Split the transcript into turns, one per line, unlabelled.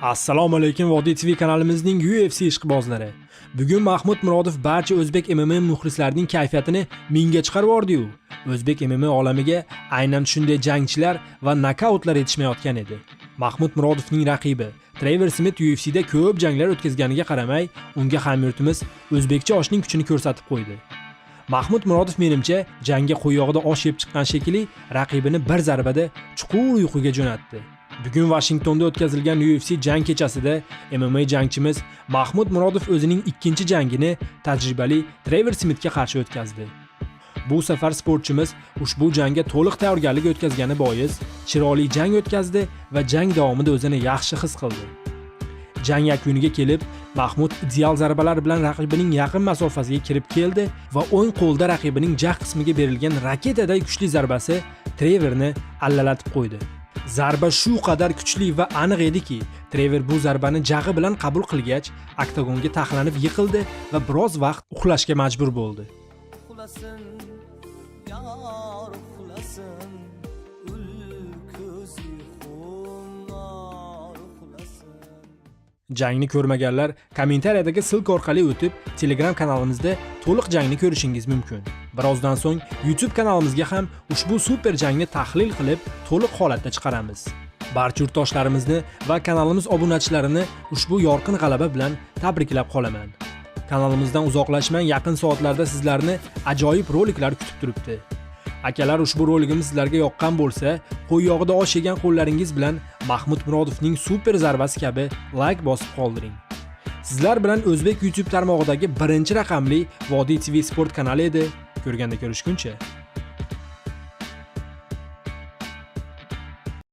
Assalomu alaykum Vodiy TV kanalimizning UFC ishqibozlari. Bugun Mahmud Murodov barcha o'zbek MMA muxlislarining kayfiyatini mingga chiqarib yubordi-yu. O'zbek MMA olamiga aynan shunday jangchilar va nokautlar yetishmayotgan edi. Mahmud Murodovning raqibi Trevor Smith UFC'da ko'p janglar o'tkazganiga qaramay, unga hamyurtimiz o'zbekcha oshning kuchini ko'rsatib qo'ydi. Mahmud Murodov menimcha jangga qo'yog'ida osh yeb chiqqan shekilli raqibini bir zarbada chuqur uyquga jo'natdi. Bugun Washingtonda o'tkazilgan UFC jang kechasida MMA jangchimiz Mahmud Murodov o'zining ikkinchi jangini tajribali Trevor Smithga qarshi o'tkazdi. Bu safar sportchimiz ushbu jangga to'liq tayyorgarlik o'tkazgani bois chiroyli jang o'tkazdi va jang davomida o'zini yaxshi his qildi. Jang yakuniga kelib, Mahmud ideal zarbalar bilan raqibining yaqin masofasiga kirib keldi va o'ng qo'lda raqibining jag' qismiga berilgan raketaday kuchli zarbasi Trevorni allalatib qo'ydi. Zarba shu qadar kuchli va aniq ediki, Trevor bu zarbani jag'i bilan qabul qilgach, oktagonga taxlanib yiqildi va biroz vaqt uxlashga majbur bo'ldi. Jangni ko'rmaganlar kommentariyadagi silka orqali o'tib, Telegram kanalimizda to'liq jangni ko'rishingiz mumkin. Birozdan so'ng YouTube kanalimizga ham ushbu super jangni tahlil qilib, to'liq holatda chiqaramiz. Barcha yurtdoshlarimizni va kanalimiz obunachilarini ushbu yorqin g'alaba bilan tabriklab qolaman. Kanalimizdan uzoqlashmang, yaqin soatlarda sizlarni ajoyib roliklar kutib turibdi. Akalar, ushbu roligimiz sizlarga yoqqan bo'lsa, qo'y yog'ida osh yegan qo'llaringiz bilan Mahmud Murodovning super zarbasi kabi like bosib qoldiring. Sizlar bilan o'zbek YouTube tarmog'idagi birinchi raqamli Vodiy TV sport kanali edi. Ko'rganda ko'rishguncha